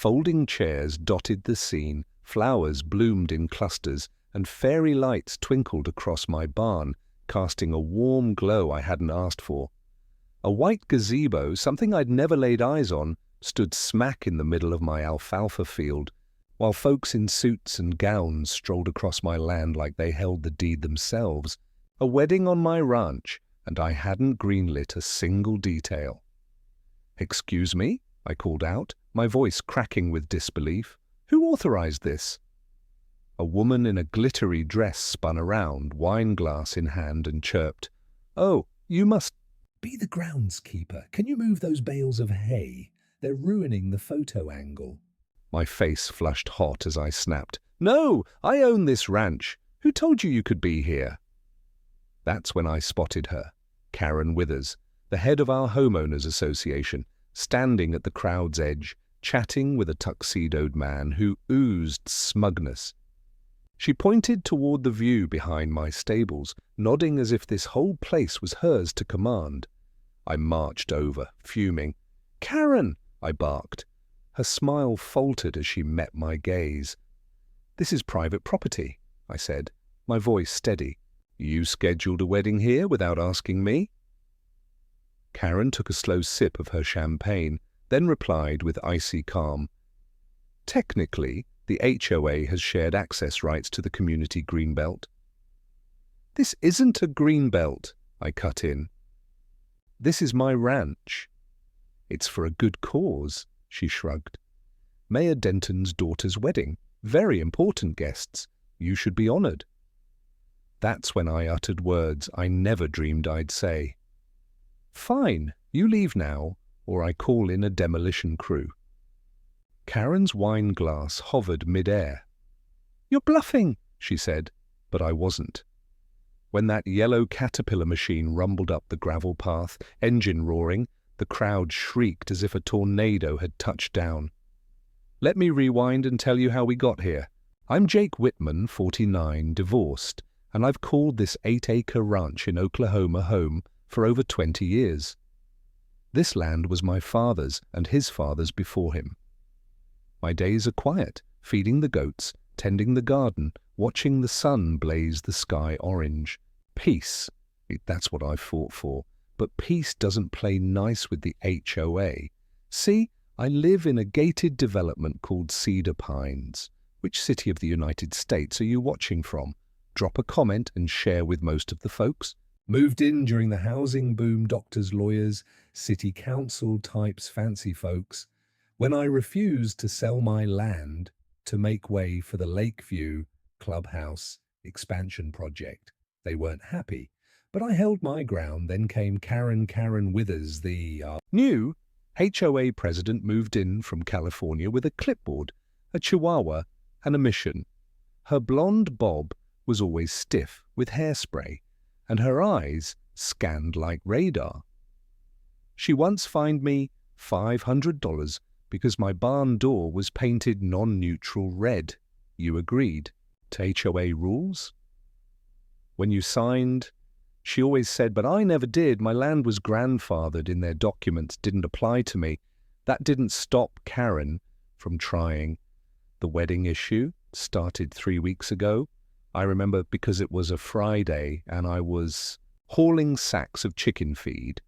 Folding chairs dotted the scene, flowers bloomed in clusters, and fairy lights twinkled across my barn, casting a warm glow I hadn't asked for. A white gazebo, something I'd never laid eyes on, stood smack in the middle of my alfalfa field, while folks in suits and gowns strolled across my land like they held the deed themselves. A wedding on my ranch, and I hadn't greenlit a single detail. "Excuse me?" I called out, my voice cracking with disbelief. "Who authorized this?" A woman in a glittery dress spun around, wine glass in hand, and chirped, "Oh, you must be the groundskeeper. Can you move those bales of hay? They're ruining the photo angle." My face flushed hot as I snapped, "No, I own this ranch. Who told you could be here?" That's when I spotted her, Karen Withers, the head of our homeowners association, standing at the crowd's edge, chatting with a tuxedoed man who oozed smugness. She pointed toward the view behind my stables, nodding as if this whole place was hers to command. I marched over, fuming. "Karen!" I barked. Her smile faltered as she met my gaze. "This is private property," I said, my voice steady. "You scheduled a wedding here without asking me?" Karen took a slow sip of her champagne, then replied with icy calm, "Technically, the HOA has shared access rights to the community greenbelt." "This isn't a greenbelt," I cut in. "This is my ranch." "It's for a good cause," she shrugged. "Mayor Denton's daughter's wedding. Very important guests. You should be honored." That's when I uttered words I never dreamed I'd say. "Fine, you leave now, or I call in a demolition crew." Karen's wine glass hovered mid-air. "You're bluffing," she said, but I wasn't. When that yellow caterpillar machine rumbled up the gravel path, engine roaring, the crowd shrieked as if a tornado had touched down. Let me rewind and tell you how we got here. I'm Jake Whitman, 49, divorced, and I've called this 8-acre ranch in Oklahoma home for over 20 years. This land was my father's and his father's before him. My days are quiet, feeding the goats, tending the garden, watching the sun blaze the sky orange. Peace, that's what I fought for, but peace doesn't play nice with the HOA. See, I live in a gated development called Cedar Pines. Which city of the United States are you watching from? Drop a comment and share with most of the folks. Moved in during the housing boom, doctors, lawyers, city council types, fancy folks. When I refused to sell my land to make way for the Lakeview Clubhouse expansion project, they weren't happy. But I held my ground. Then came Karen Withers, the new HOA president, moved in from California with a clipboard, a chihuahua, and a mission. Her blonde bob was always stiff with hairspray, and her eyes scanned like radar. She once fined me $500 because my barn door was painted non-neutral red. You agreed to HOA rules? When you signed, she always said, but I never did. My land was grandfathered in their documents, didn't apply to me. That didn't stop Karen from trying. The wedding issue started 3 weeks ago. I remember because it was a Friday and I was hauling sacks of chicken feed.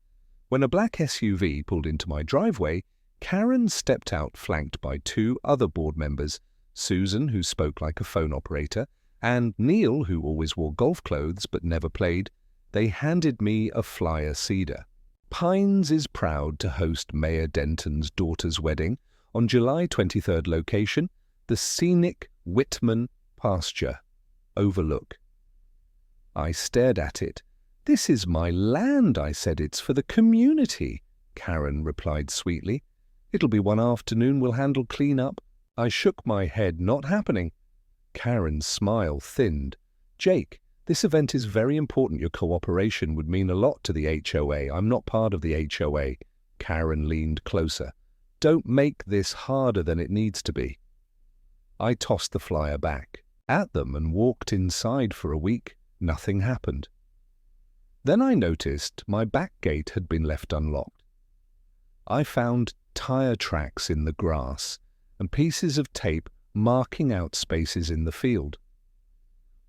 When a black SUV pulled into my driveway, Karen stepped out flanked by 2 other board members, Susan, who spoke like a phone operator, and Neil, who always wore golf clothes but never played. They handed me a flyer cedar. Pines is proud to host Mayor Denton's daughter's wedding on July 23rd location, the scenic Whitman pasture overlook. I stared at it. This is my land, I said. It's for the community, Karen replied sweetly. It'll be one afternoon, we'll handle clean up. I shook my head, not happening. Karen's smile thinned. Jake, this event is very important. Your cooperation would mean a lot to the HOA. I'm not part of the HOA. Karen leaned closer. Don't make this harder than it needs to be. I tossed the flyer back at them and walked inside for a week. Nothing happened. Then I noticed my back gate had been left unlocked. I found tire tracks in the grass and pieces of tape marking out spaces in the field.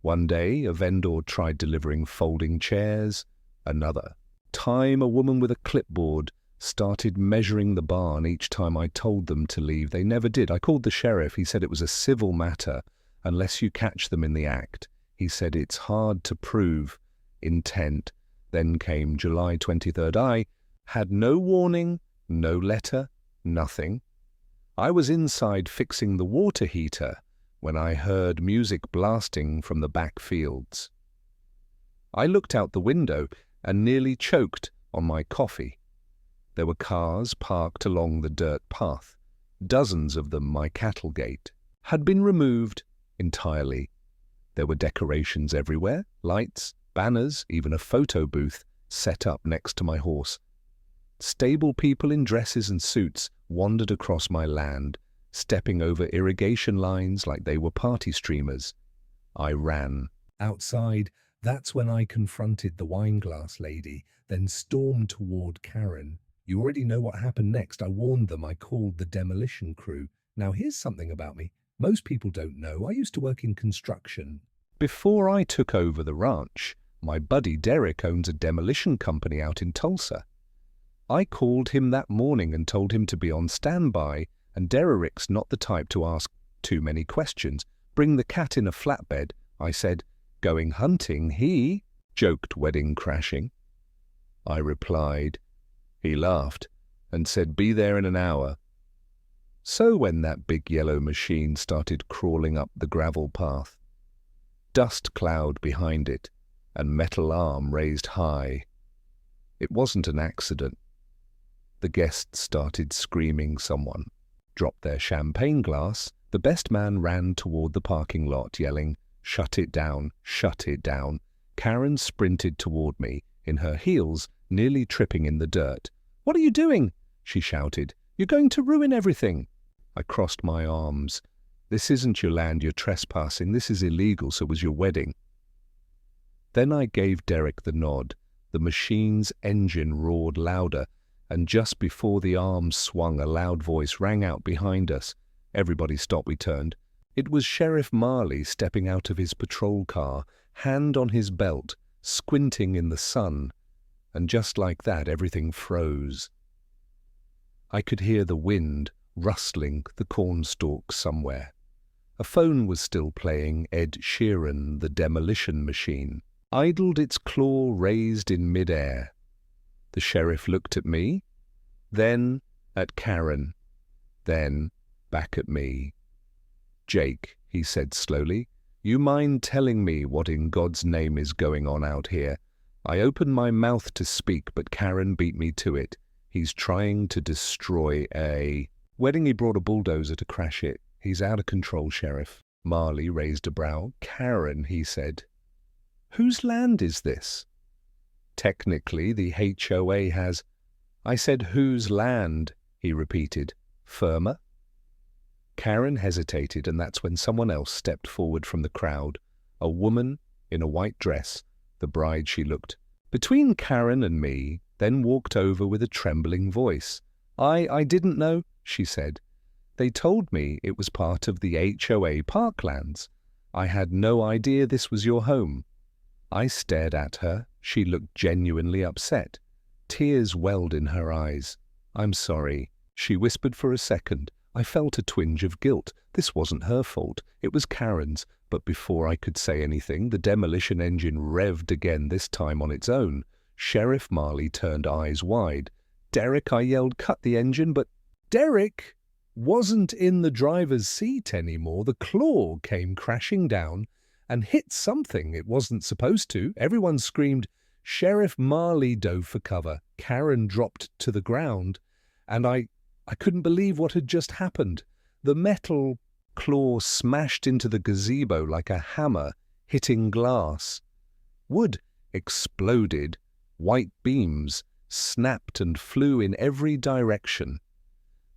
One day, a vendor tried delivering folding chairs. Another time, a woman with a clipboard started measuring the barn each time I told them to leave. They never did. I called the sheriff. He said it was a civil matter unless you catch them in the act. He said it's hard to prove intent. Then came July 23rd. I had no warning, no letter, nothing. I was inside fixing the water heater when I heard music blasting from the back fields. I looked out the window and nearly choked on my coffee. There were cars parked along the dirt path. Dozens of them, my cattle gate, had been removed entirely. There were decorations everywhere, lights, banners, even a photo booth set up next to my horse. Stable people in dresses and suits wandered across my land, stepping over irrigation lines like they were party streamers. I ran. Outside, that's when I confronted the wineglass lady, then stormed toward Karen. You already know what happened next. I warned them. I called the demolition crew. Now here's something about me. Most people don't know. I used to work in construction. Before I took over the ranch, my buddy Derek owns a demolition company out in Tulsa. I called him that morning and told him to be on standby, and Derek's not the type to ask too many questions. Bring the cat in a flatbed, I said. Going hunting, he joked wedding crashing. I replied. He laughed and said, be there in an hour. So when that big yellow machine started crawling up the gravel path, dust cloud behind it and metal arm raised high, it wasn't an accident. The guests started screaming. Someone dropped their champagne glass. The best man ran toward the parking lot, yelling, shut it down, shut it down. Karen sprinted toward me, in her heels, nearly tripping in the dirt. What are you doing? She shouted. You're going to ruin everything. I crossed my arms. This isn't your land, you're trespassing. This is illegal, so was your wedding. Then I gave Derek the nod. The machine's engine roared louder, and just before the arms swung, a loud voice rang out behind us. Everybody stopped. We turned. It was Sheriff Marley stepping out of his patrol car, hand on his belt, squinting in the sun. And just like that, everything froze. I could hear the wind rustling the cornstalks somewhere. A phone was still playing. Ed Sheeran, the Demolition Machine, idled its claw raised in mid-air. The sheriff looked at me, then at Karen, then back at me. Jake, he said slowly, you mind telling me what in God's name is going on out here? I opened my mouth to speak, but Karen beat me to it. He's trying to destroy a wedding. He brought a bulldozer to crash it. He's out of control, Sheriff. Marley raised a brow. Karen, he said. Whose land is this? Technically, the HOA has. I said, whose land? He repeated. Firmer? Karen hesitated, and that's when someone else stepped forward from the crowd. A woman in a white dress, the bride she looked. Between Karen and me, then walked over with a trembling voice. I didn't know, she said. They told me it was part of the HOA parklands. I had no idea this was your home. I stared at her. She looked genuinely upset. Tears welled in her eyes. I'm sorry, she whispered for a second. I felt a twinge of guilt. This wasn't her fault. It was Karen's. But before I could say anything, the demolition engine revved again, this time on its own. Sheriff Marley turned eyes wide. Derek, I yelled, cut the engine, but Derek wasn't in the driver's seat anymore. The claw came crashing down and hit something it wasn't supposed to. Everyone screamed. Sheriff Marley dove for cover. Karen dropped to the ground, and I couldn't believe what had just happened. The metal claw smashed into the gazebo like a hammer hitting glass. Wood exploded. White beams snapped and flew in every direction.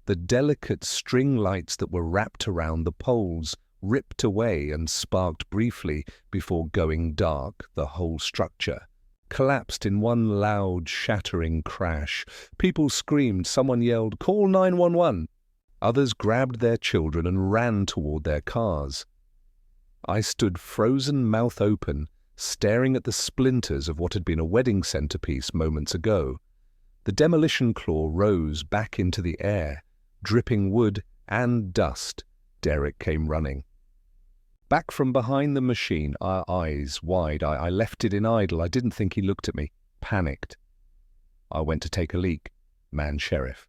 The delicate string lights that were wrapped around the poles ripped away and sparked briefly before going dark. The whole structure collapsed in one loud, shattering crash. People screamed. Someone yelled, "Call 911!" Others grabbed their children and ran toward their cars. I stood frozen, mouth open, staring at the splinters of what had been a wedding centerpiece moments ago. The demolition claw rose back into the air, dripping wood and dust. Derek came running. Back from behind the machine, our eyes wide. I left it in idle. I didn't think he looked at me. Panicked. I went to take a leak. Man sheriff.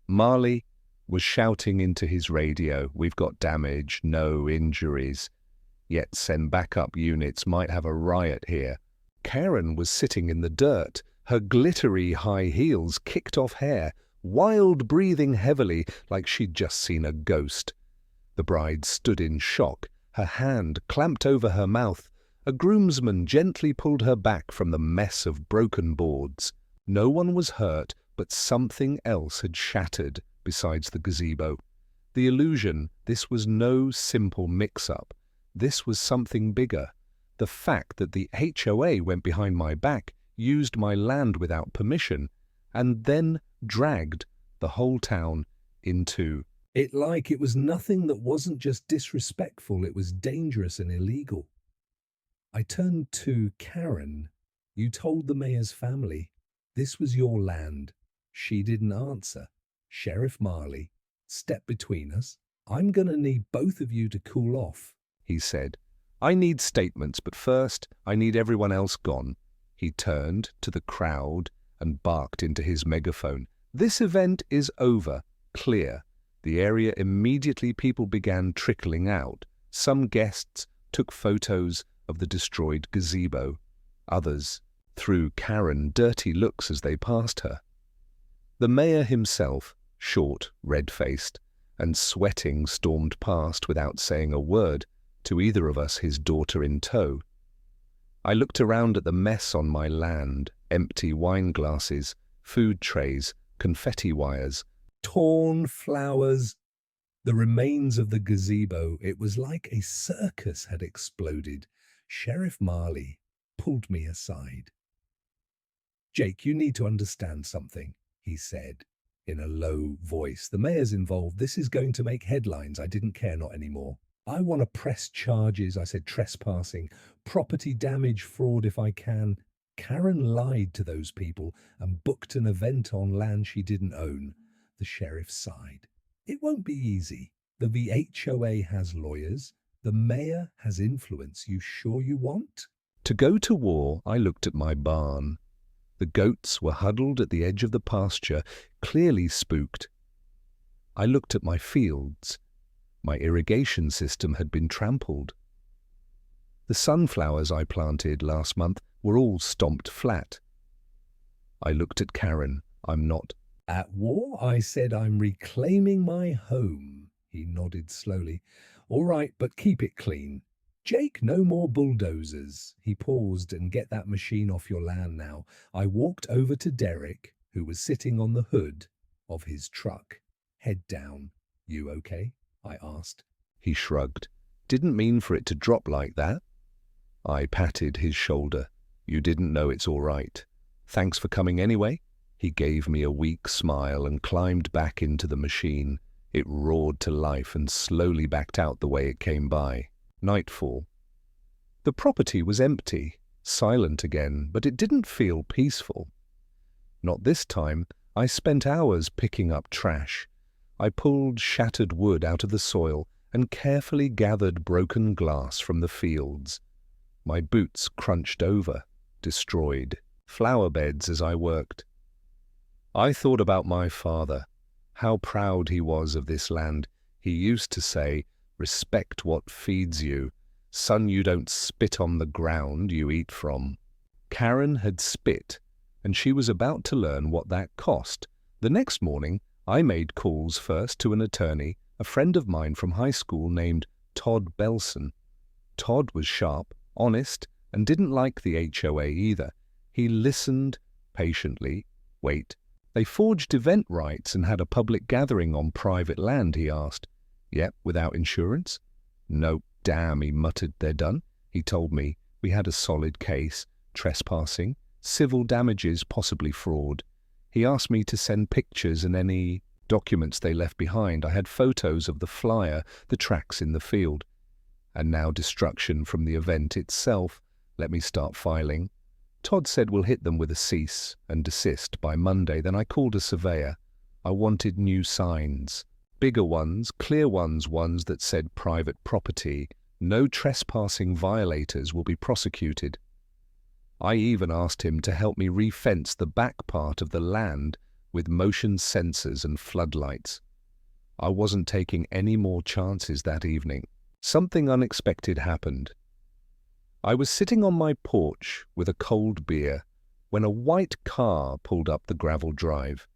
Marley was shouting into his radio, "We've got damage, no injuries. Yet send backup units, might have a riot here." Karen was sitting in the dirt, her glittery high heels kicked off hair, wild breathing heavily like she'd just seen a ghost. The bride stood in shock, her hand clamped over her mouth. A groomsman gently pulled her back from the mess of broken boards. No one was hurt, but something else had shattered besides the gazebo. The illusion, this was no simple mix-up. This was something bigger. The fact that the HOA went behind my back, used my land without permission, and then dragged the whole town into it like it was nothing that wasn't just disrespectful, it was dangerous and illegal. I turned to Karen. "You told the mayor's family this was your land." She didn't answer. Sheriff Marley stepped between us. "I'm gonna need both of you to cool off," he said. "I need statements, but first I need everyone else gone." He turned to the crowd and barked into his megaphone. "This event is over. Clear." The area immediately, people began trickling out. Some guests took photos of the destroyed gazebo. Others threw Karen dirty looks as they passed her. The mayor himself, short, red-faced, and sweating, stormed past without saying a word, to either of us, his daughter in tow. I looked around at the mess on my land, empty wine glasses, food trays, confetti wires, torn flowers, the remains of the gazebo. It was like a circus had exploded. Sheriff Marley pulled me aside. "Jake, you need to understand something," he said in a low voice. "The mayor's involved. This is going to make headlines." I didn't care, not anymore. "I want to press charges," I said, "trespassing, property damage, fraud if I can." Karen lied to those people and booked an event on land she didn't own. The sheriff sighed. "It won't be easy. The VHOA has lawyers. The mayor has influence. You sure you want to go to war?" I looked at my barn. The goats were huddled at the edge of the pasture, clearly spooked. I looked at my fields. My irrigation system had been trampled. The sunflowers I planted last month were all stomped flat. I looked at Karen. "I'm not at war," I said. "I'm reclaiming my home." He nodded slowly. "All right, but keep it clean. Jake, no more bulldozers." He paused. "And get that machine off your land now." I walked over to Derek, who was sitting on the hood of his truck, head down. "You okay?" I asked. He shrugged. "Didn't mean for it to drop like that." I patted his shoulder. "You didn't know it's all right. Thanks for coming anyway." He gave me a weak smile and climbed back into the machine. It roared to life and slowly backed out the way it came by. Nightfall. The property was empty, silent again, but it didn't feel peaceful. Not this time. I spent hours picking up trash. I pulled shattered wood out of the soil and carefully gathered broken glass from the fields. My boots crunched over, destroyed flower beds as I worked. I thought about my father, how proud he was of this land. He used to say, "Respect what feeds you. Son, you don't spit on the ground you eat from." Karen had spit, and she was about to learn what that cost. The next morning, I made calls first to an attorney, a friend of mine from high school named Todd Belson. Todd was sharp, honest, and didn't like the HOA either. He listened patiently. "Wait, they forged event rights and had a public gathering on private land?" he asked. "Yep, without insurance?" "Nope, damn," he muttered. "They're done." He told me we had a solid case, trespassing, civil damages, possibly fraud. He asked me to send pictures and any documents they left behind. I had photos of the flyer, the tracks in the field. And now destruction from the event itself. Let me start filing. Todd said we'll hit them with a cease and desist by Monday. Then I called a surveyor. I wanted new signs. Bigger ones, clear ones that said private property. No trespassing violators will be prosecuted. I even asked him to help me re-fence the back part of the land with motion sensors and floodlights. I wasn't taking any more chances that evening. Something unexpected happened. I was sitting on my porch with a cold beer when a white car pulled up the gravel drive.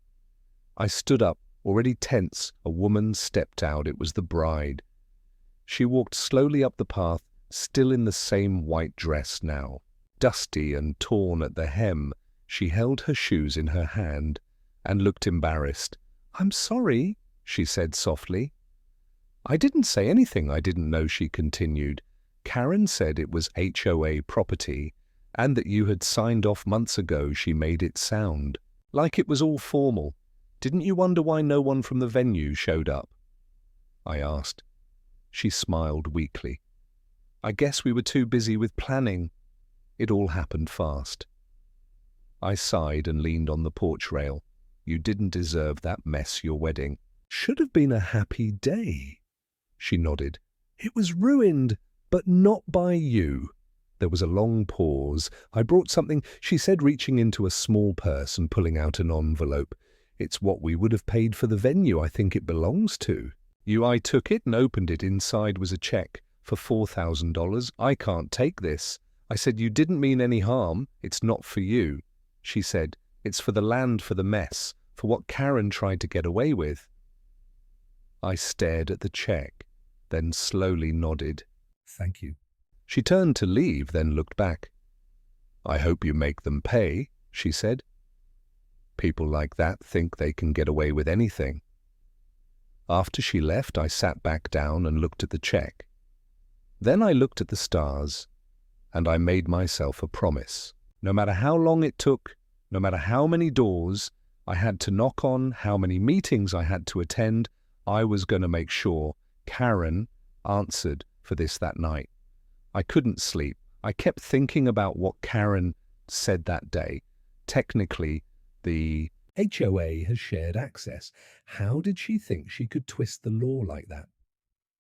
I stood up, already tense. A woman stepped out. It was the bride. She walked slowly up the path, still in the same white dress now. Dusty and torn at the hem, she held her shoes in her hand and looked embarrassed. "I'm sorry," she said softly. I didn't say anything. I didn't know, she continued. "Karen said it was HOA property and that you had signed off months ago." She made it sound like it was all formal. "Didn't you wonder why no one from the venue showed up?" I asked. She smiled weakly. "I guess we were too busy with planning. It all happened fast." I sighed and leaned on the porch rail. "You didn't deserve that mess. Your wedding should have been a happy day." She nodded. "It was ruined, but not by you." There was a long pause. "I brought something," she said, reaching into a small purse and pulling out an envelope. "It's what we would have paid for the venue. I think it belongs to you." I took it and opened it. Inside was a check for $4,000. "I can't take this." I said, "You didn't mean any harm. It's not for you." She said, "It's for the land, for the mess, for what Karen tried to get away with." I stared at the check, then slowly nodded. "Thank you." She turned to leave, then looked back. "I hope you make them pay," she said. "People like that think they can get away with anything." After she left, I sat back down and looked at the check. Then I looked at the stars, and I made myself a promise. No matter how long it took, no matter how many doors I had to knock on, how many meetings I had to attend, I was going to make sure Karen answered for this that night. I couldn't sleep. I kept thinking about what Karen said that day. Technically, the HOA has shared access. How did she think she could twist the law like that?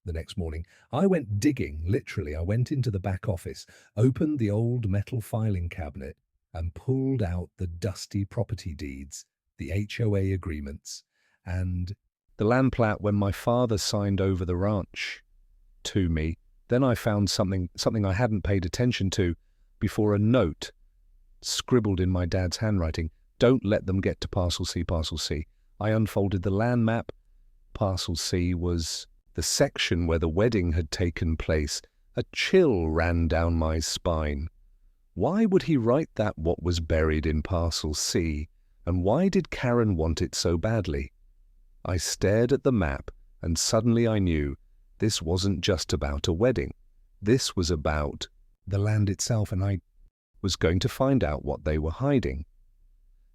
The next morning, I went digging, literally. I went into the back office, opened the old metal filing cabinet, and pulled out the dusty property deeds, the HOA agreements, and the land plat when my father signed over the ranch to me. Then I found something I hadn't paid attention to before, a note scribbled in my dad's handwriting. "Don't let them get to Parcel C, Parcel C." I unfolded the land map. Parcel C was the section where the wedding had taken place. A chill ran down my spine. Why would he write that? What was buried in Parcel C? And why did Karen want it so badly? I stared at the map, and suddenly I knew this wasn't just about a wedding. This was about the land itself, and I was going to find out what they were hiding.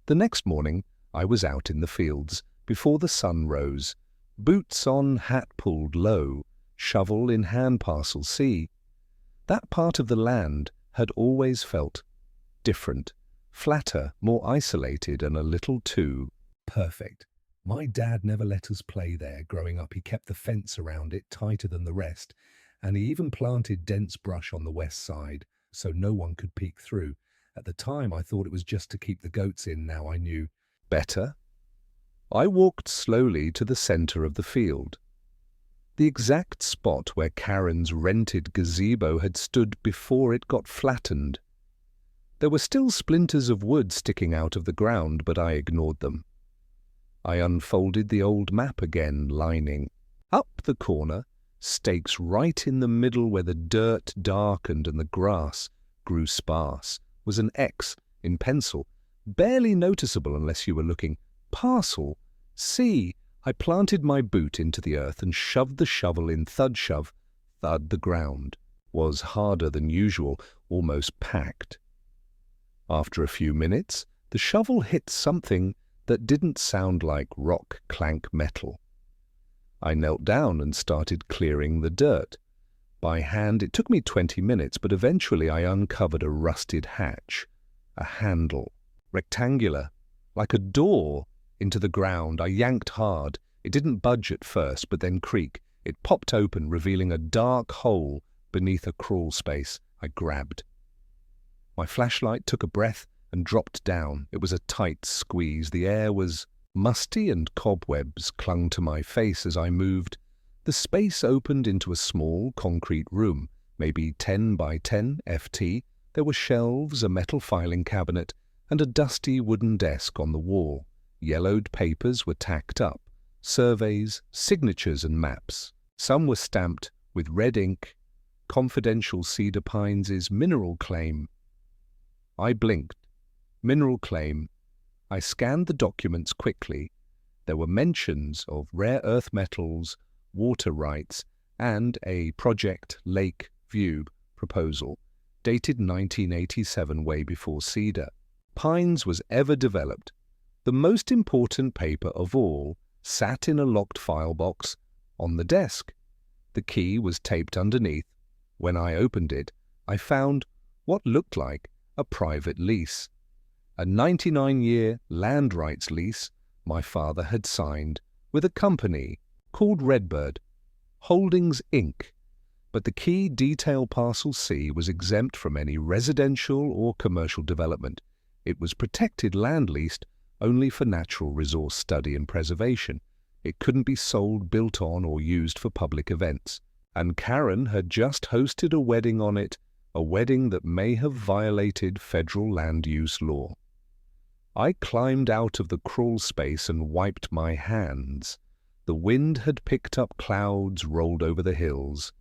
The next morning, I was out in the fields before the sun rose, boots on, hat pulled low, shovel in hand. Parcel C. That part of the land had always felt different, flatter, more isolated, and a little too perfect. My dad never let us play there growing up. He kept the fence around it tighter than the rest, and he even planted dense brush on the west side so no one could peek through. At the time, I thought it was just to keep the goats in. Now I knew better. I walked slowly to the center of the field, the exact spot where Karen's rented gazebo had stood before it got flattened. There were still splinters of wood sticking out of the ground, but I ignored them. I unfolded the old map again, lining up the corner, stakes right in the middle where the dirt darkened and the grass grew sparse, was an X in pencil, barely noticeable unless you were looking. Parcel C. I planted my boot into the earth and shoved the shovel in. Thud, shove, thud. The ground was harder than usual, almost packed. After a few minutes, the shovel hit something that didn't sound like rock clank metal. I knelt down and started clearing the dirt. By hand, it took me 20 minutes, but eventually I uncovered a rusted hatch, a handle, rectangular, like a door, into the ground. I yanked hard. It didn't budge at first, but then creak. It popped open, revealing a dark hole beneath a crawl space. I grabbed. My flashlight took a breath and dropped down. It was a tight squeeze. The air was musty and cobwebs clung to my face as I moved. The space opened into a small concrete room, maybe 10 by 10 FT. There were shelves, a metal filing cabinet, and a dusty wooden desk on the wall. Yellowed papers were tacked up, surveys, signatures and maps. Some were stamped with red ink, Confidential Cedar Pines' mineral claim. I blinked. Mineral claim. I scanned the documents quickly. There were mentions of rare earth metals, water rights, and a Project Lake View proposal, dated 1987, way before Cedar Pines was ever developed. The most important paper of all sat in a locked file box on the desk. The key was taped underneath. When I opened it, I found what looked like a private lease. A 99-year land rights lease my father had signed with a company called Redbird Holdings, Inc. But the key detail parcel C was exempt from any residential or commercial development. It was protected land leased only for natural resource study and preservation. It couldn't be sold, built on, or used for public events. And Karen had just hosted a wedding on it, a wedding that may have violated federal land use law. I climbed out of the crawl space and wiped my hands. The wind had picked up clouds, rolled over the hills.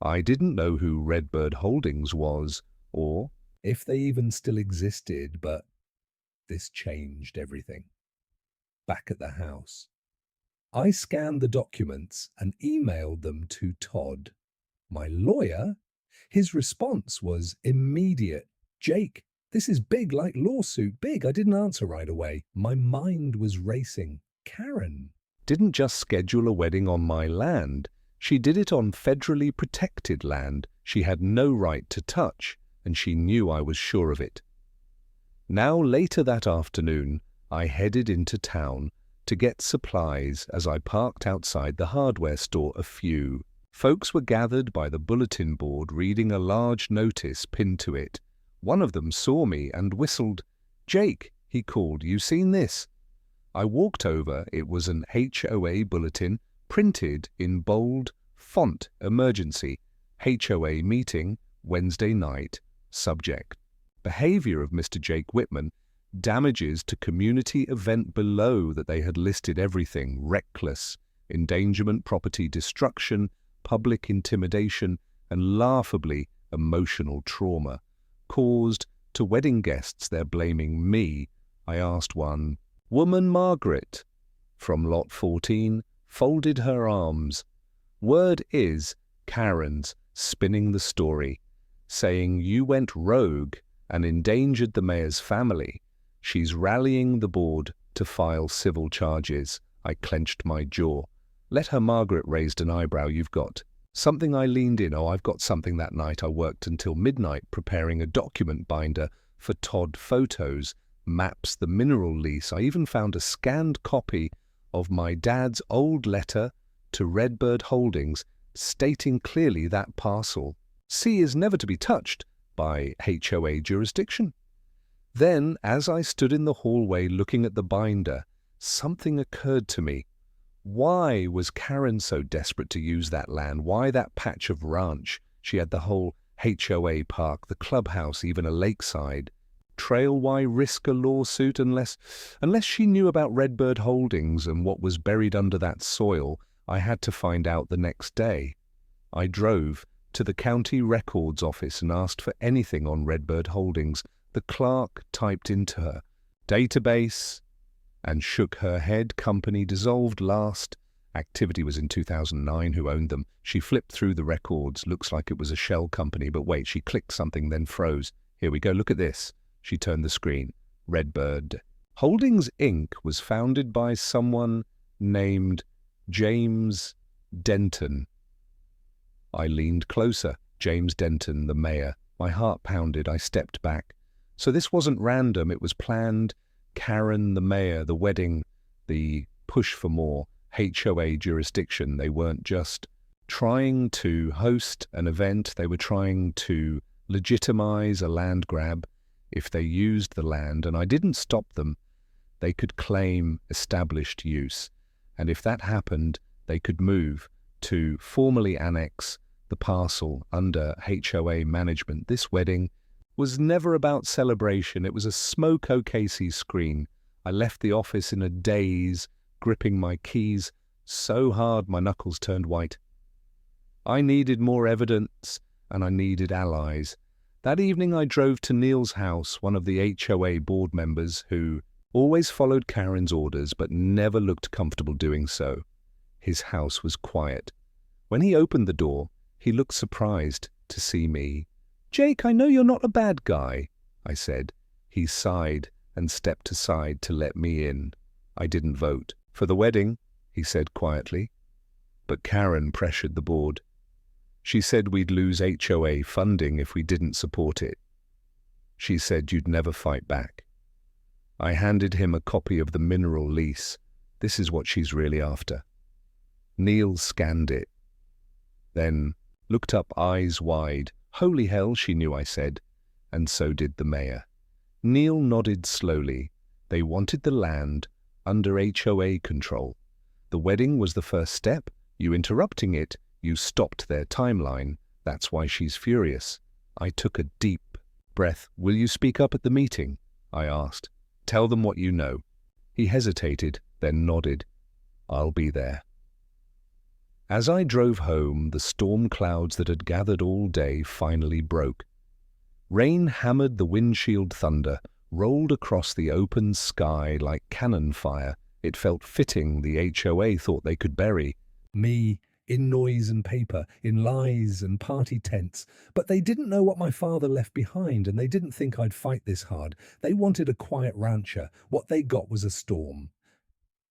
I didn't know who Redbird Holdings was, or if they even still existed, but this changed everything. Back at the house, I scanned the documents and emailed them to Todd, my lawyer. His response was immediate. "Jake, this is big, like lawsuit, big." I didn't answer right away. My mind was racing. Karen didn't just schedule a wedding on my land. She did it on federally protected land she had no right to touch, and she knew I was sure of it. Now, later that afternoon, I headed into town to get supplies. As I parked outside the hardware store, a few folks were gathered by the bulletin board reading a large notice pinned to it. One of them saw me and whistled. "Jake," he called, "you seen this?" I walked over. It was an HOA bulletin, printed in bold font, emergency, HOA meeting, Wednesday night, subject, behavior of Mr. Jake Whitman, damages to community event. Below that they had listed everything: reckless endangerment, property destruction, public intimidation, and laughably emotional trauma caused to wedding guests. They're blaming me. I asked one woman, Margaret, from lot 14, folded her arms. Word is Karen's spinning the story, saying you went rogue and endangered the mayor's family. She's rallying the board to file civil charges. I clenched my jaw. Let her. Margaret raised an eyebrow. You've got something? I leaned in. Oh, I've got something. That night I worked until midnight preparing a document binder for Todd, photos, maps, the mineral lease. I even found a scanned copy of my dad's old letter to Redbird Holdings stating clearly that parcel C is never to be touched by HOA jurisdiction. Then, as I stood in the hallway looking at the binder, something occurred to me. Why was Karen so desperate to use that land? Why that patch of ranch? She had the whole HOA park, the clubhouse, even a lakeside trail. Why risk a lawsuit unless she knew about Redbird Holdings and what was buried under that soil? I had to find out the next day. I drove to the county records office and asked for anything on Redbird Holdings. The clerk typed into her database and shook her head. Company dissolved last. Activity was in 2009. Who owned them? She flipped through the records. Looks like it was a shell company, but wait, she clicked something, then froze. Here we go, look at this. She turned the screen. Redbird Holdings Inc. was founded by someone named James Denton. I leaned closer. James Denton, the mayor. My heart pounded. I stepped back. So this wasn't random. It was planned. Karen, the mayor, the wedding, the push for more, HOA jurisdiction. They weren't just trying to host an event. They were trying to legitimize a land grab. If they used the land, and I didn't stop them, they could claim established use. And if that happened, they could move to formally annex the parcel under HOA management. This wedding was never about celebration. It was a smoke OKC screen. I left the office in a daze, gripping my keys so hard my knuckles turned white. I needed more evidence, and I needed allies. That evening I drove to Neil's house, one of the HOA board members who always followed Karen's orders but never looked comfortable doing so. His house was quiet. When he opened the door, he looked surprised to see me. "Jake, I know you're not a bad guy," I said. He sighed and stepped aside to let me in. I didn't vote for the wedding, he said quietly. But Karen pressured the board. She said we'd lose HOA funding if we didn't support it. She said you'd never fight back. I handed him a copy of the mineral lease. This is what she's really after. Neil scanned it, then looked up eyes wide. Holy hell, she knew, I said, and so did the mayor. Neil nodded slowly. They wanted the land under HOA control. The wedding was the first step. You interrupting it, you stopped their timeline. That's why she's furious. I took a deep breath. "Will you speak up at the meeting?" I asked. "Tell them what you know." He hesitated, then nodded. "I'll be there." As I drove home, the storm clouds that had gathered all day finally broke. Rain hammered the windshield, thunder rolled across the open sky like cannon fire. It felt fitting the HOA thought they could bury me in noise and paper, in lies and party tents. But they didn't know what my father left behind, and they didn't think I'd fight this hard. They wanted a quiet rancher. What they got was a storm.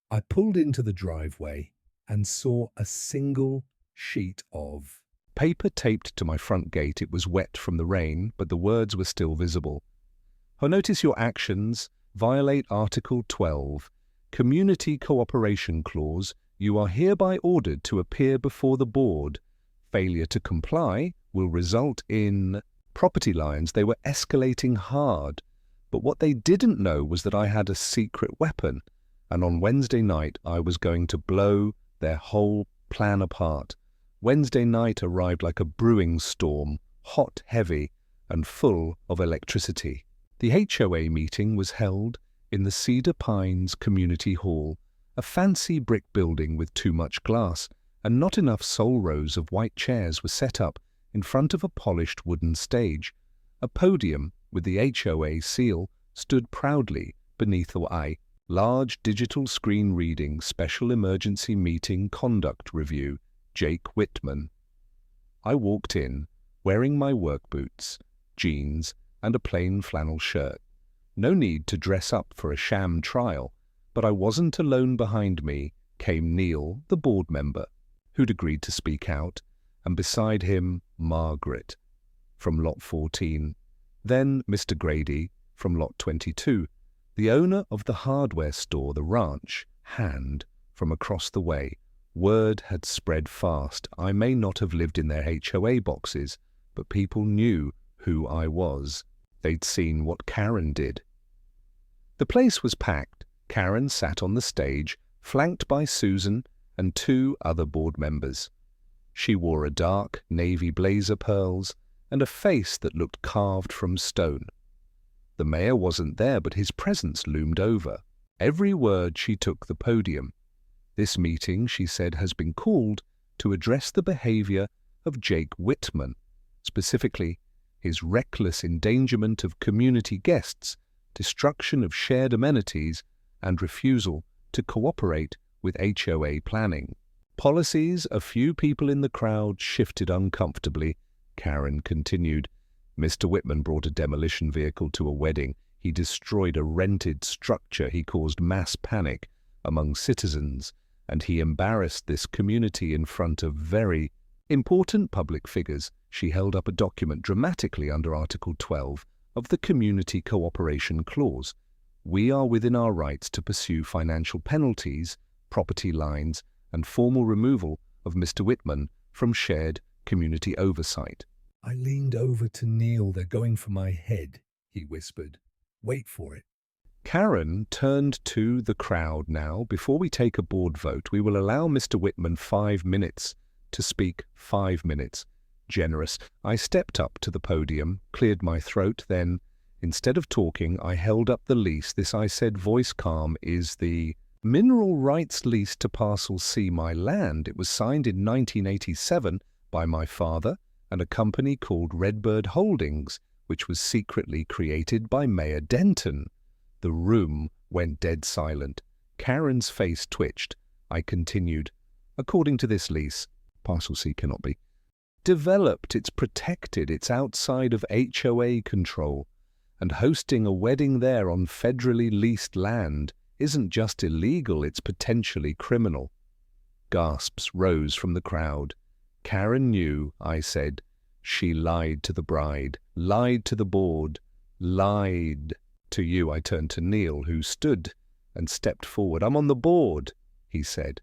I pulled into the driveway and saw a single sheet of paper taped to my front gate. It was wet from the rain, but the words were still visible. "Oh, notice your actions violate Article 12, Community Cooperation Clause. You are hereby ordered to appear before the board. Failure to comply will result in..." Property lines. They were escalating hard. But what they didn't know was that I had a secret weapon, and on Wednesday night I was going to blow their whole plan apart. Wednesday night arrived like a brewing storm, hot, heavy, and full of electricity. The HOA meeting was held in the Cedar Pines Community Hall, a fancy brick building with too much glass, and not enough sole rows of white chairs were set up in front of a polished wooden stage. A podium with the HOA seal stood proudly beneath the eye. Large digital screen reading, Special Emergency Meeting Conduct Review, Jake Whitman. I walked in, wearing my work boots, jeans, and a plain flannel shirt. No need to dress up for a sham trial, but I wasn't alone. Behind me came Neil, the board member, who'd agreed to speak out, and beside him, Margaret, from Lot 14, then Mr. Grady, from Lot 22, the owner of the hardware store, the ranch, hand, from across the way. Word had spread fast. I may not have lived in their HOA boxes, but people knew who I was. They'd seen what Karen did. The place was packed. Karen sat on the stage, flanked by Susan and 2 other board members. She wore a dark navy blazer, pearls, and a face that looked carved from stone. The mayor wasn't there, but his presence loomed over. Every word she took the podium. "This meeting," she said, "has been called to address the behavior of Jake Whitman, specifically his reckless endangerment of community guests, destruction of shared amenities, and refusal to cooperate with HOA planning." Policies. A few people in the crowd shifted uncomfortably. Karen continued. "Mr. Whitman brought a demolition vehicle to a wedding. He destroyed a rented structure. He caused mass panic among citizens, and he embarrassed this community in front of very important public figures. She held up a document dramatically under Article 12 of the Community Cooperation Clause. We are within our rights to pursue financial penalties, property lines, and formal removal of Mr. Whitman from shared community oversight. I leaned over to Neil. "They're going for my head," he whispered. "Wait for it." Karen turned to the crowd now. "Before we take a board vote, we will allow Mr. Whitman 5 minutes to speak. 5 minutes. Generous. I stepped up to the podium, cleared my throat, then, instead of talking, I held up the lease. This, I said, voice calm, is the mineral rights lease to Parcel C, my land. It was signed in 1987 by my father and a company called Redbird Holdings, which was secretly created by Mayor Denton." The room went dead silent. Karen's face twitched. I continued, "According to this lease, Parcel C cannot be developed. It's protected. It's outside of HOA control. And hosting a wedding there on federally leased land isn't just illegal, it's potentially criminal." Gasps rose from the crowd. Karen knew, I said. She lied to the bride, lied to the board, lied to you. I turned to Neil, who stood and stepped forward. "I'm on the board," he said.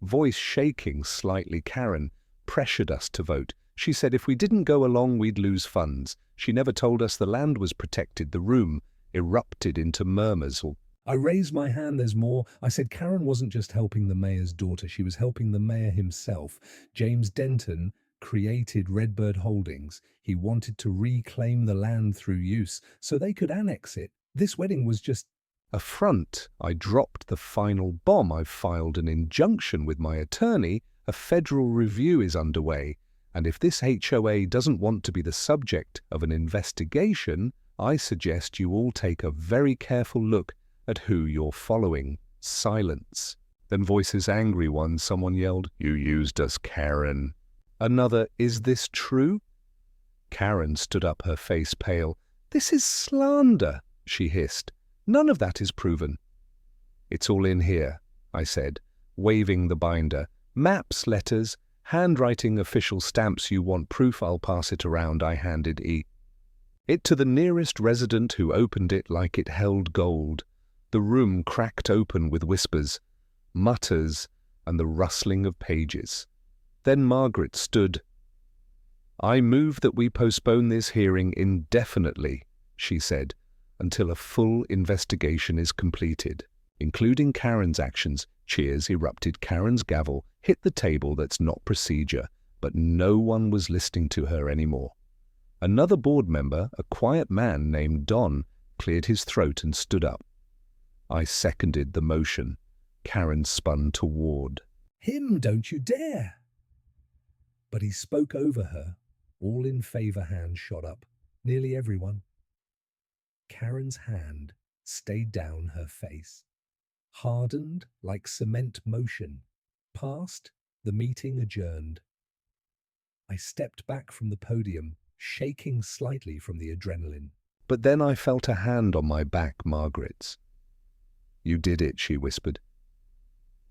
Voice shaking slightly, Karen pressured us to vote. She said if we didn't go along, we'd lose funds. She never told us the land was protected. The room erupted into murmurs. I raised my hand. "There's more." I said Karen wasn't just helping the mayor's daughter, she was helping the mayor himself. James Denton created Redbird Holdings. He wanted to reclaim the land through use so they could annex it. This wedding was just a front. I dropped the final bomb. I've filed an injunction with my attorney. A federal review is underway. And if this HOA doesn't want to be the subject of an investigation, I suggest you all take a very careful look at who you're following. Silence. Then voices, angry ones. Someone yelled, "You used us, Karen." Another, "Is this true?" Karen stood up, her face pale. "This is slander," she hissed. "None of that is proven." "It's all in here," I said, waving the binder. "Maps, letters, handwriting, official stamps. You want proof? I'll pass it around." I handed it to the nearest resident, who opened it like it held gold. The room cracked open with whispers, mutters, and the rustling of pages. Then Margaret stood. "I move that we postpone this hearing indefinitely," she said, "until a full investigation is completed, including Karen's actions." Cheers erupted. Karen's gavel hit the table. That's not procedure, but no one was listening to her anymore. Another board member, a quiet man named Don, cleared his throat and stood up. I seconded the motion. Karen spun toward "Him, don't you dare!" But he spoke over her. All in favor hands shot up. Nearly everyone. Karen's hand stayed down her face. Hardened like cement motion. Passed, the meeting adjourned. I stepped back from the podium, shaking slightly from the adrenaline. But then I felt a hand on my back, Margaret's. "You did it," she whispered.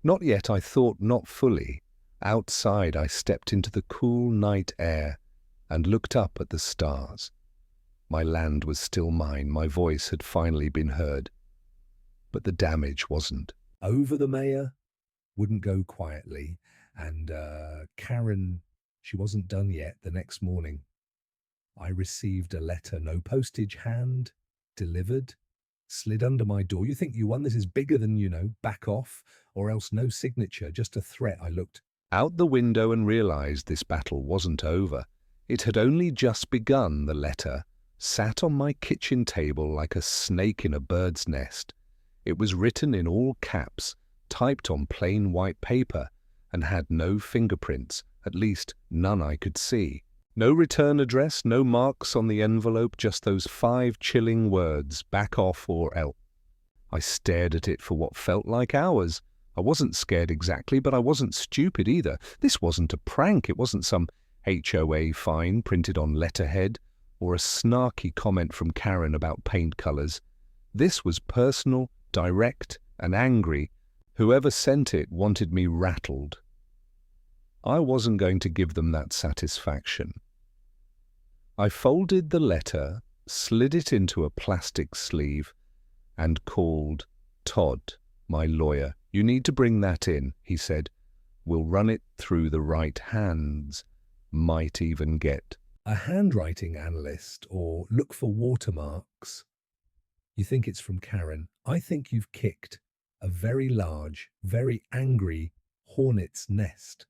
Not yet, I thought, not fully. Outside, I stepped into the cool night air and looked up at the stars. My land was still mine. My voice had finally been heard. But the damage wasn't. Over the mayor wouldn't go quietly, and Karen, she wasn't done yet. The next morning, I received a letter, no postage, hand delivered, slid under my door. "You think you won? This is bigger than, back off, or else no signature, just a threat." I looked out the window and realized this battle wasn't over. It had only just begun. The letter sat on my kitchen table like a snake in a bird's nest. It was written in all caps, typed on plain white paper, and had no fingerprints, at least none I could see. No return address, no marks on the envelope, just those 5 chilling words, "back off or else." I stared at it for what felt like hours. I wasn't scared exactly, but I wasn't stupid either. This wasn't a prank. It wasn't some HOA fine printed on letterhead. or a snarky comment from Karen about paint colors. This was personal, direct, and angry. Whoever sent it wanted me rattled. I wasn't going to give them that satisfaction. I folded the letter, slid it into a plastic sleeve, and called Todd, my lawyer. "You need to bring that in," he said. "We'll run it through the right hands. Might even get a handwriting analyst or look for watermarks." You think it's from Karen. I think you've kicked a very large, very angry hornet's nest.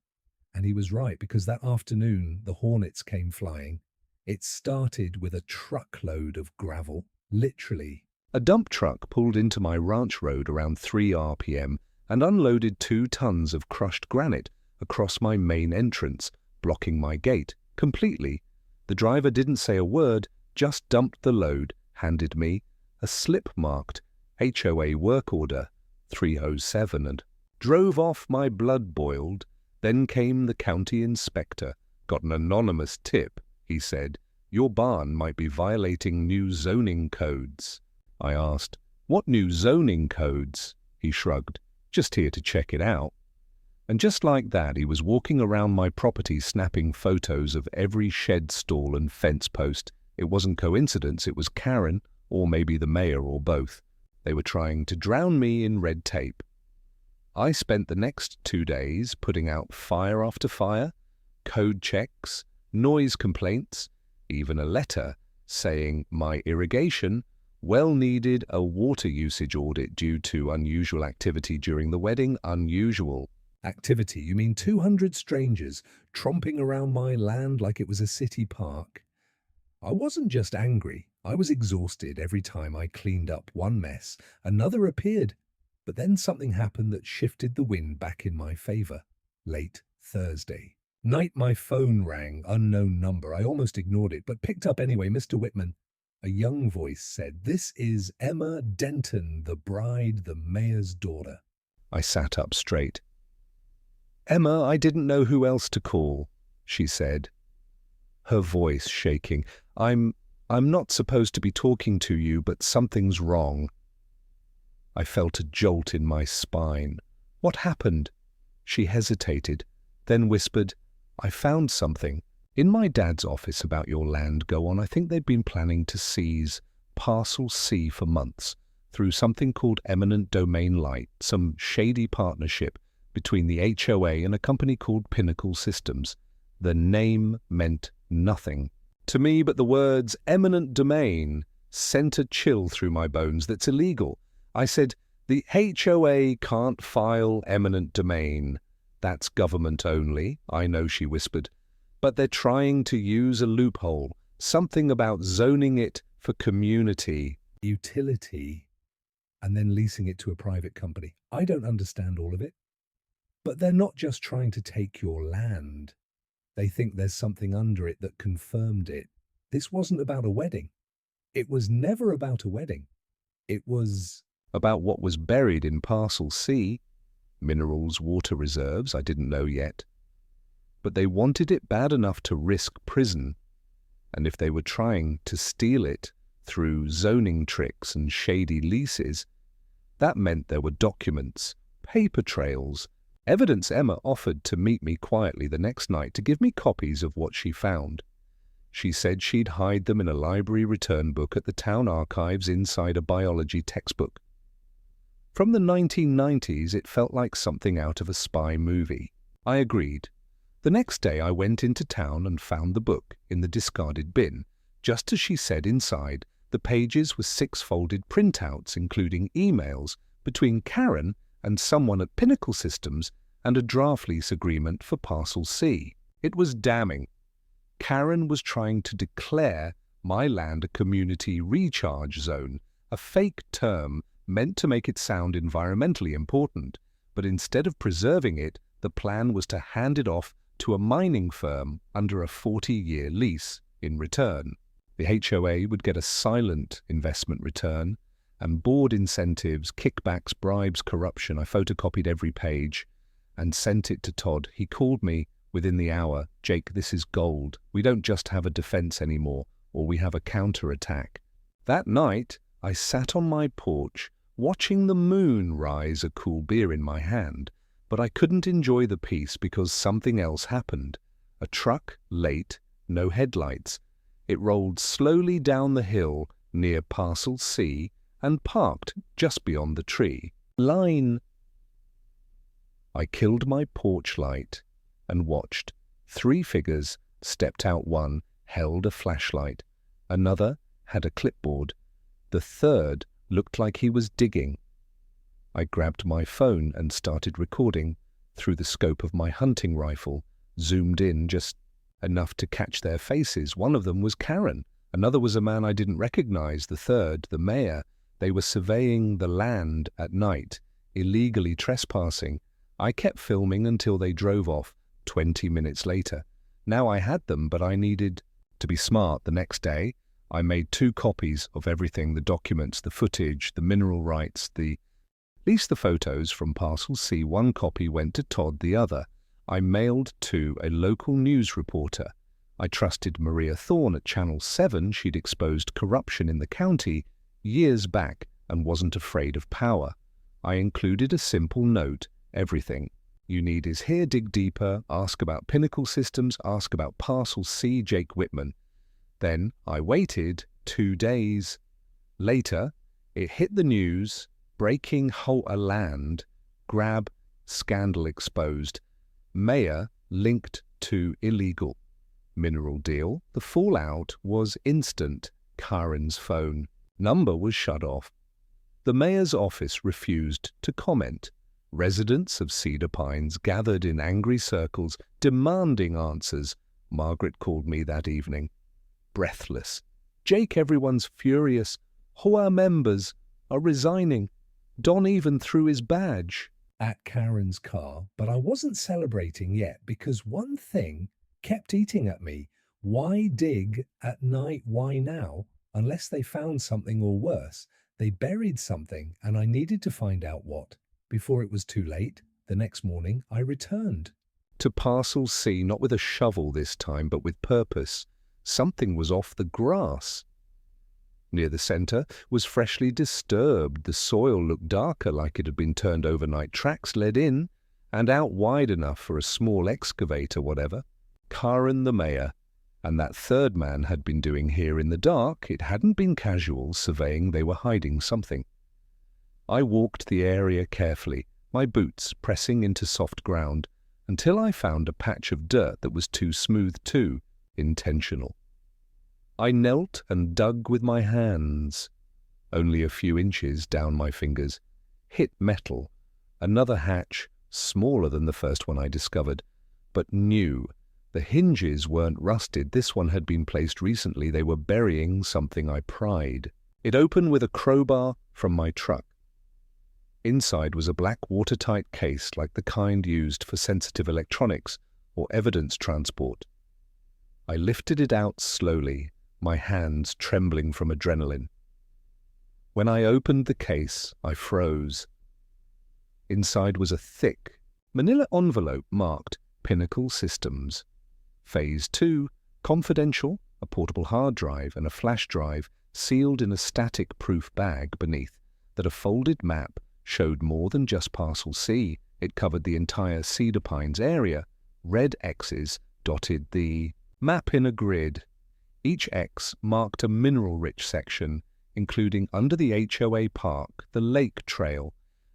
And he was right, because that afternoon the hornets came flying. It started with a truckload of gravel, literally. A dump truck pulled into my ranch road around 3 RPM and unloaded 2 tons of crushed granite across my main entrance, blocking my gate completely. The driver didn't say a word, just dumped the load, handed me a slip-marked HOA work order 307 and drove off. My blood boiled. Then came the county inspector. "Got an anonymous tip," he said. "Your barn might be violating new zoning codes." I asked, "What new zoning codes?" He shrugged. "Just here to check it out." And just like that, he was walking around my property snapping photos of every shed stall and fence post. It wasn't coincidence, it was Karen, or maybe the mayor, or both. They were trying to drown me in red tape. I spent the next 2 days putting out fire after fire, code checks, noise complaints, even a letter saying my irrigation well needed a water usage audit due to unusual activity during the wedding. Unusual Activity? You mean 200 strangers tromping around my land like it was a city park? I wasn't just angry. I was exhausted. Every time I cleaned up one mess, another appeared. But then something happened that shifted the wind back in my favor. Late Thursday night, my phone rang. Unknown number. I almost ignored it, but picked up anyway. "Mr. Whitman," a young voice said. "This is Emma Denton, the bride, the mayor's daughter." I sat up straight. "Emma, I didn't know who else to call," she said, her voice shaking. I'm not supposed to be talking to you, but something's wrong." I felt a jolt in my spine. "What happened?" She hesitated, then whispered, "I found something in my dad's office about your land. Go on. I think they'd been planning to seize Parcel C for months through something called eminent domain light, some shady partnership between the HOA and a company called Pinnacle Systems. The name meant nothing to me, but the words eminent domain sent a chill through my bones. "That's illegal." I said, "The HOA can't file eminent domain. That's government only." "I know," she whispered, "but they're trying to use a loophole, something about zoning it for community utility, and then leasing it to a private company. I don't understand all of it. But they're not just trying to take your land. They think there's something under it that confirmed it. This wasn't about a wedding. It was never about a wedding. It was about what was buried in Parcel C. Minerals, water reserves, I didn't know yet. But they wanted it bad enough to risk prison. And if they were trying to steal it through zoning tricks and shady leases, that meant there were documents, paper trails, evidence. Emma offered to meet me quietly the next night to give me copies of what she found. She said she'd hide them in a library return book at the town archives inside a biology textbook. From the 1990s, it felt like something out of a spy movie. I agreed. The next day I went into town and found the book in the discarded bin. Just as she said inside, the pages were 6 folded printouts, including emails between Karen and someone at Pinnacle Systems and a draft lease agreement for Parcel C. It was damning. Karen was trying to declare my land a community recharge zone, a fake term meant to make it sound environmentally important, but instead of preserving it, the plan was to hand it off to a mining firm under a 40-year lease. In return, the HOA would get a silent investment return and board incentives, kickbacks, bribes, corruption. I photocopied every page and sent it to Todd. He called me within the hour. "Jake, this is gold. We don't just have a defense anymore. or we have a counterattack. That night, I sat on my porch, watching the moon rise, a cool beer in my hand, but I couldn't enjoy the peace because something else happened. A truck, late, no headlights. It rolled slowly down the hill near Parcel C and parked just beyond the tree line. I killed my porch light and watched. 3 figures stepped out. One held a flashlight. Another had a clipboard. The third looked like he was digging. I grabbed my phone and started recording through the scope of my hunting rifle, zoomed in just enough to catch their faces. One of them was Karen. Another was a man I didn't recognize. The third, the mayor. They were surveying the land at night, illegally trespassing. I kept filming until they drove off 20 minutes later. Now I had them, but I needed to be smart. The next day, I made 2 copies of everything, the documents, the footage, the mineral rights, at least the photos from Parcel C. 1 copy went to Todd, the other I mailed to a local news reporter. I trusted Maria Thorne at Channel 7. She'd exposed corruption in the county years back and wasn't afraid of power. I included a simple note: everything you need is here, dig deeper, ask about Pinnacle Systems, ask about Parcel C, Jake Whitman. Then I waited 2 days. Later, it hit the news: breaking HOA land, grab, scandal exposed. Mayor linked to illegal mineral deal. The fallout was instant. Karen's phone number was shut off. The mayor's office refused to comment. Residents of Cedar Pines gathered in angry circles, demanding answers. Margaret called me that evening, breathless. Jake, everyone's furious. HOA members are resigning. Don even threw his badge at Karen's car, but I wasn't celebrating yet because one thing kept eating at me. Why dig at night? Why now? Unless they found something, or worse, they buried something and I needed to find out what. Before it was too late, the next morning I returned to Parcel C, not with a shovel this time, but with purpose. Something was off. The grass near the center was freshly disturbed. The soil looked darker, like it had been turned overnight. Tracks led in and out wide enough for a small excavator, whatever Karen, the mayor, and that third man had been doing here in the dark. It hadn't been casual surveying. They were hiding something. I walked the area carefully, my boots pressing into soft ground, until I found a patch of dirt that was too smooth, too intentional. I knelt and dug with my hands. Only a few inches down my fingers. Hit metal. Another hatch, smaller than the first one I discovered, but new. The hinges weren't rusted. This one had been placed recently. They were burying something I pried. It opened with a crowbar from my truck. Inside was a black watertight case like the kind used for sensitive electronics or evidence transport. I lifted it out slowly, my hands trembling from adrenaline. When I opened the case, I froze. Inside was a thick, manila envelope marked Pinnacle Systems. Phase 2, confidential, a portable hard drive and a flash drive sealed in a static-proof bag beneath. That a folded map showed more than just Parcel C. It covered the entire Cedar Pines area. Red X's dotted the map in a grid. Each X marked a mineral-rich section, including under the HOA park, the lake trail,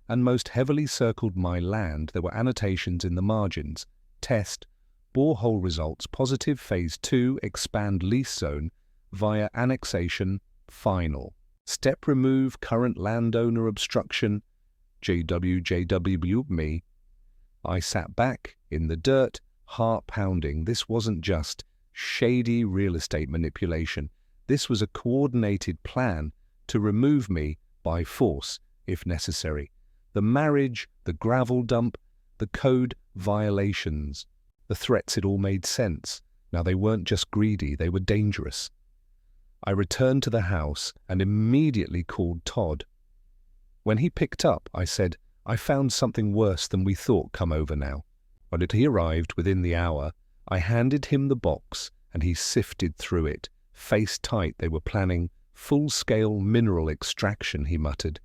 and most heavily circled my land. There were annotations in the margins. Test, borehole results, positive, phase 2, expand lease zone, via annexation, final. Step remove, current landowner obstruction, JWJW me. I sat back in the dirt, heart pounding. This wasn't just shady real estate manipulation. This was a coordinated plan to remove me by force, if necessary. The marriage, the gravel dump, the code violations, the threats, it all made sense. Now they weren't just greedy, they were dangerous. I returned to the house and immediately called Todd. When he picked up, I said, "I found something worse than we thought. Come over now." When he arrived within the hour, I handed him the box and he sifted through it. Face tight, they were planning full-scale mineral extraction, he muttered.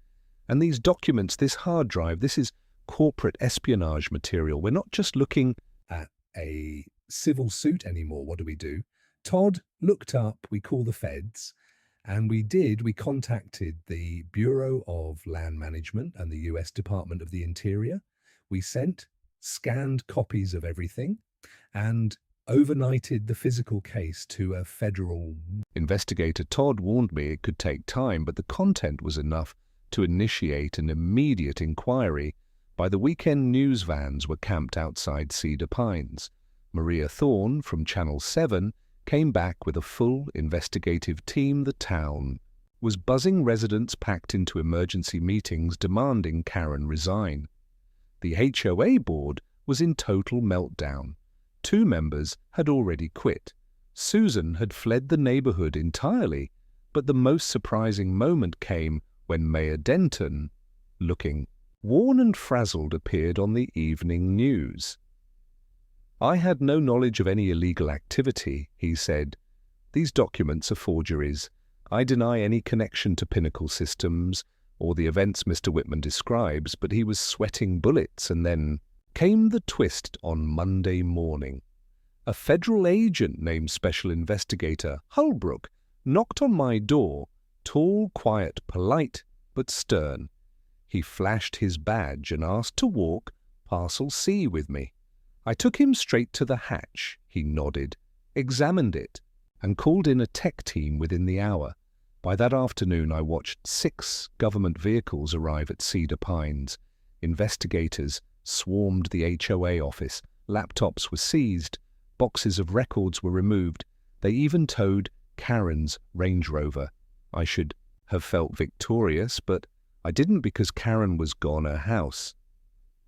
And these documents, this hard drive, this is corporate espionage material. We're not just looking at a civil suit anymore. What do? Todd looked up, we call the feds, and we contacted the Bureau of Land Management and the US Department of the Interior. We sent scanned copies of everything and overnighted the physical case to a federal. Investigator Todd warned me it could take time, but the content was enough to initiate an immediate inquiry. By the weekend, news vans were camped outside Cedar Pines. Maria Thorne from Channel 7 came back with a full investigative team. The town was buzzing, residents packed into emergency meetings demanding Karen resign. The HOA board was in total meltdown. 2 members had already quit. Susan had fled the neighborhood entirely, but the most surprising moment came when Mayor Denton, looking worn and frazzled, appeared on the evening news. "I had no knowledge of any illegal activity," he said. "These documents are forgeries. I deny any connection to Pinnacle Systems or the events Mr. Whitman describes," but he was sweating bullets. And then came the twist on Monday morning. A federal agent named Special Investigator Holbrook knocked on my door, tall, quiet, polite, but stern. He flashed his badge and asked to walk Parcel C with me. I took him straight to the hatch. He nodded, examined it, and called in a tech team within the hour. By that afternoon, I watched 6 government vehicles arrive at Cedar Pines. Investigators swarmed the HOA office. Laptops were seized. Boxes of records were removed. They even towed Karen's Range Rover. I should have felt victorious, but I didn't, because Karen was gone. Her house,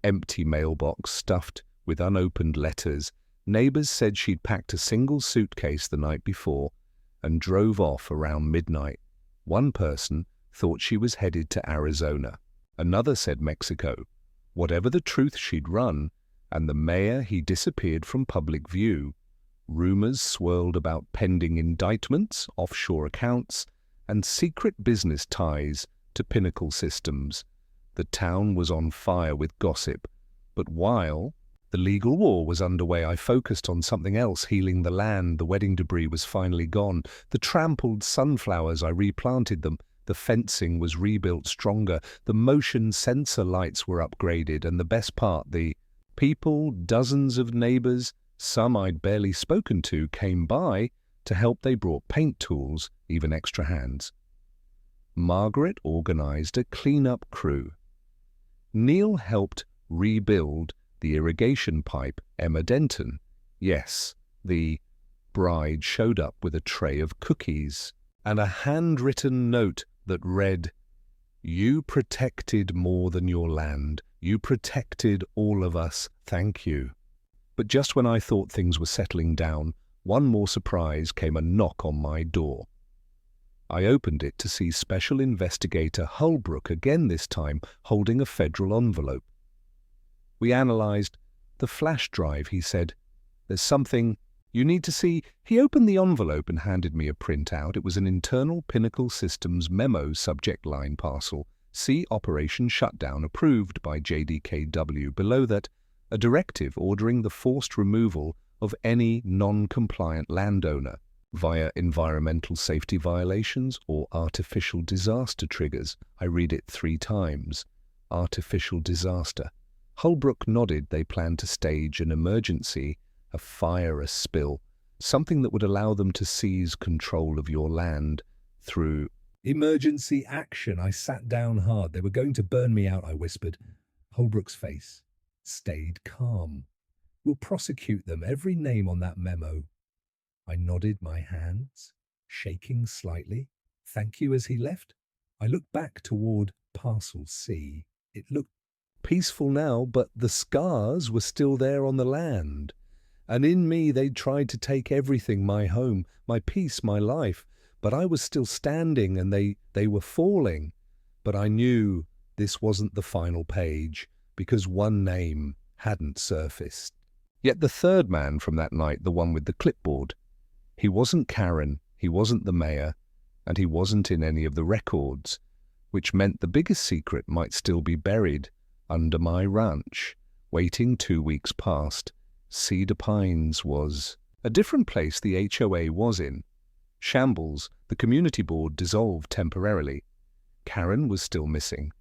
empty mailbox stuffed with unopened letters. Neighbors said she'd packed a single suitcase the night before and drove off around midnight. One person thought she was headed to Arizona. Another said Mexico. Whatever the truth, she'd run, and the mayor, he disappeared from public view. Rumors swirled about pending indictments, offshore accounts, and secret business ties to Pinnacle Systems. The town was on fire with gossip. But while the legal war was underway, I focused on something else: healing the land. The wedding debris was finally gone. The trampled sunflowers, I replanted them. The fencing was rebuilt stronger. The motion sensor lights were upgraded. And the best part, the people, dozens of neighbors, some I'd barely spoken to, came by to help. They brought paint tools, even extra hands. Margaret organized a cleanup crew. Neil helped rebuild the irrigation pipe. Emma Denton, yes, the bride, showed up with a tray of cookies and a handwritten note that read, "You protected more than your land. You protected all of us. Thank you." But just when I thought things were settling down, one more surprise came: a knock on my door. I opened it to see Special Investigator Holbrook again, this time holding a federal envelope. "We analyzed the flash drive," he said. "There's something you need to see." He opened the envelope and handed me a printout. It was an internal Pinnacle Systems memo, subject line Parcel C Operation Shutdown, approved by JDKW. Below that, a directive ordering the forced removal of any non-compliant landowner via environmental safety violations or artificial disaster triggers. I read it 3 times. Artificial disaster. Holbrook nodded. They planned to stage an emergency, a fire, a spill, something that would allow them to seize control of your land through Emergency action. I sat down hard. "They were going to burn me out," I whispered. Holbrook's face stayed calm. "We'll prosecute them. Every name on that memo." I nodded, my hands shaking slightly. "Thank you," as he left. I looked back toward Parcel C. It looked peaceful now, but the scars were still there on the land. And in me, they'd tried to take everything: my home, my peace, my life. But I was still standing, and they were falling. But I knew this wasn't the final page, because one name hadn't surfaced. Yet the third man from that night, the one with the clipboard, he wasn't Karen, He wasn't the mayor, and he wasn't in any of the records, which meant the biggest secret might still be buried under my ranch. Waiting 2 weeks past. Cedar Pines was a different place the HOA was in. Shambles, the community board dissolved temporarily. Karen was still missing.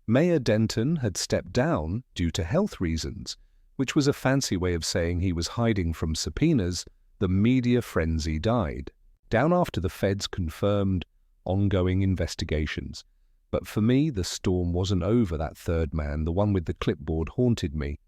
Mayor Denton had stepped down due to health reasons, which was a fancy way of saying he was hiding from subpoenas. The media frenzy died, down after the feds confirmed ongoing investigations. But for me, the storm wasn't over. That third man, the one with the clipboard, haunted me.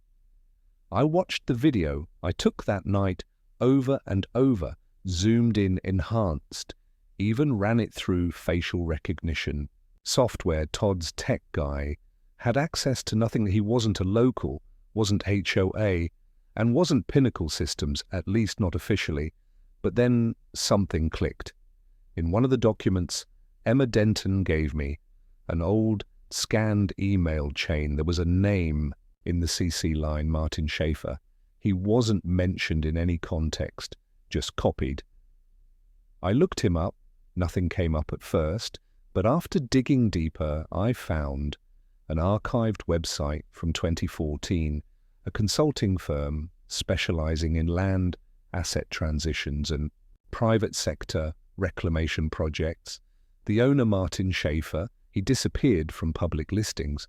I watched the video I took that night over and over, zoomed in, enhanced, even ran it through facial recognition software. Todd's tech guy had access to nothing. He wasn't a local, wasn't HOA, and wasn't Pinnacle Systems, at least not officially. But then something clicked. In one of the documents Emma Denton gave me, an old, scanned email chain, there was a name in the CC line, Martin Schaefer. He wasn't mentioned in any context, just copied. I looked him up. Nothing came up at first, but after digging deeper, I found an archived website from 2014, a consulting firm specializing in land asset transitions and private sector reclamation projects. The owner, Martin Schaefer, he disappeared from public listings.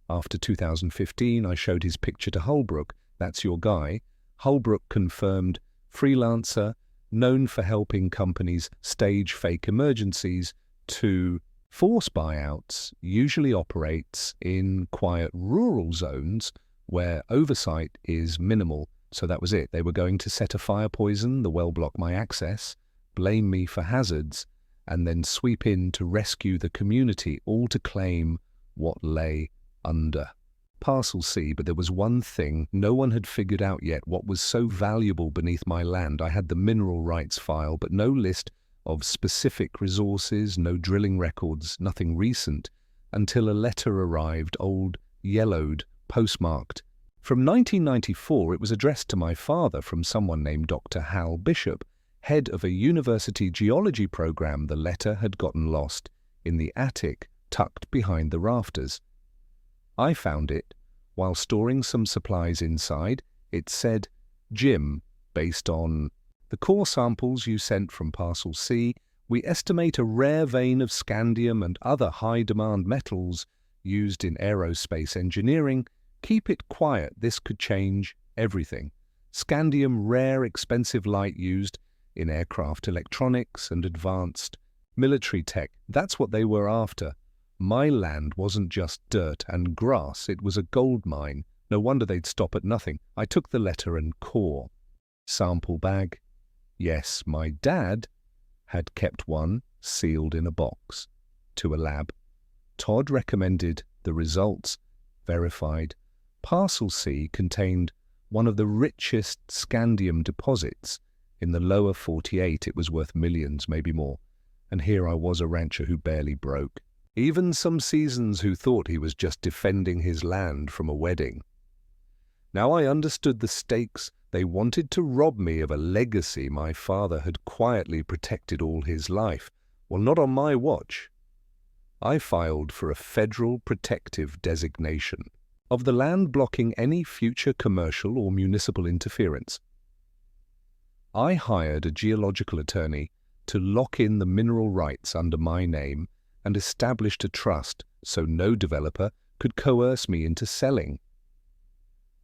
After 2015, I showed his picture to Holbrook. That's your guy. Holbrook confirmed freelancer, known for helping companies stage fake emergencies to force buyouts, usually operates in quiet rural zones where oversight is minimal. So that was it. They were going to set a fire poison, the well block my access, blame me for hazards, and then sweep in to rescue the community, all to claim what lay under. Parcel C, but there was one thing no one had figured out yet, what was so valuable beneath my land. I had the mineral rights file, but no list of specific resources, no drilling records, nothing recent, until a letter arrived, old, yellowed, postmarked. From 1994, it was addressed to my father from someone named Dr. Hal Bishop, head of a university geology program. The letter had gotten lost in the attic, tucked behind the rafters. I found it while storing some supplies inside. It said, Jim, based on the core samples you sent from Parcel C, we estimate a rare vein of scandium and other high-demand metals used in aerospace engineering. Keep it quiet, this could change everything. Scandium, rare, expensive light used in aircraft electronics and advanced military tech. That's what they were after. My land wasn't just dirt and grass, it was a gold mine. No wonder they'd stop at nothing. I took the letter and core. Sample bag. Yes, my dad had kept one sealed in a box to a lab. Todd recommended the results. Verified. Parcel C contained one of the richest scandium deposits in the lower 48. It was worth millions, maybe more. And here I was, a rancher who barely broke. Even some seasons who thought he was just defending his land from a wedding. Now I understood the stakes. They wanted to rob me of a legacy my father had quietly protected all his life. Well, not on my watch. I filed for a federal protective designation of the land blocking any future commercial or municipal interference. I hired a geological attorney to lock in the mineral rights under my name and established a trust so no developer could coerce me into selling.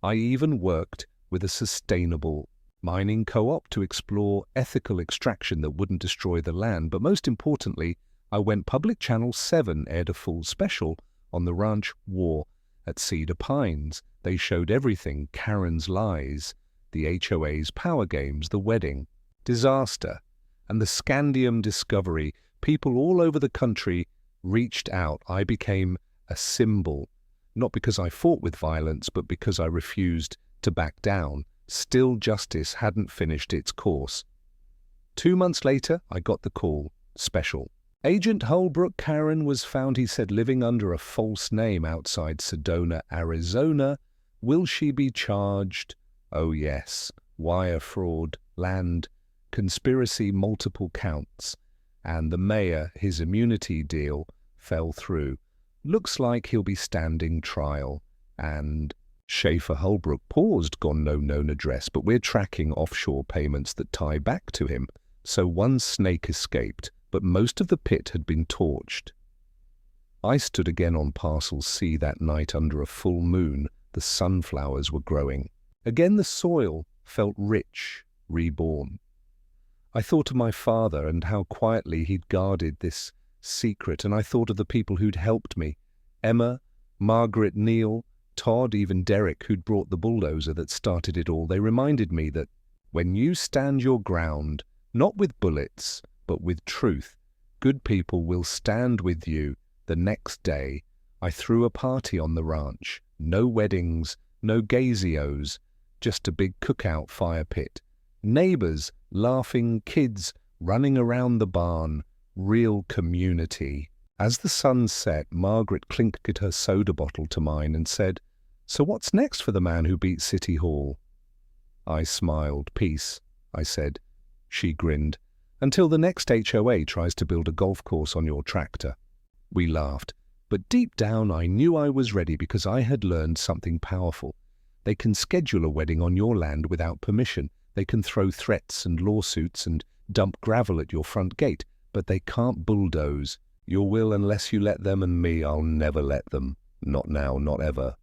I even worked with a sustainable mining co-op to explore ethical extraction that wouldn't destroy the land. But most importantly, I went public. Channel 7 aired a full special on the ranch war at Cedar Pines. They showed everything: Karen's lies, the HOA's power games, the wedding, disaster, and the scandium discovery. People all over the country reached out. I became a symbol, not because I fought with violence, but because I refused to back down. Still, justice hadn't finished its course. 2 months later, I got the call. Special. Agent Holbrook. Karen was found, he said, living under a false name outside Sedona, Arizona. Will she be charged? Oh yes. Wire fraud, land conspiracy, multiple counts. and the mayor, his immunity deal, fell through. Looks like he'll be standing trial. And Schaefer Holbrook paused, gone no known address, but we're tracking offshore payments that tie back to him. So one snake escaped, but most of the pit had been torched. I stood again on Parcel C that night under a full moon. The sunflowers were growing. Again the soil felt rich, reborn. I thought of my father and how quietly he'd guarded this secret, and I thought of the people who'd helped me. Emma, Margaret, Neil, Todd, even Derek, who'd brought the bulldozer that started it all. They reminded me that when you stand your ground, not with bullets, but with truth, good people will stand with you. The next day, I threw a party on the ranch. No weddings, no gazios, just a big cookout fire pit. Neighbors, laughing, kids running around the barn. Real community. As the sun set, Margaret clinked her soda bottle to mine and said, "So what's next for the man who beat City Hall?" I smiled. "Peace," I said. She grinned. "Until the next HOA tries to build a golf course on your tractor." We laughed, but deep down I knew I was ready because I had learned something powerful. They can schedule a wedding on your land without permission. They can throw threats and lawsuits and dump gravel at your front gate, but they can't bulldoze your will unless you let them, and me, I'll never let them. Not now, not ever.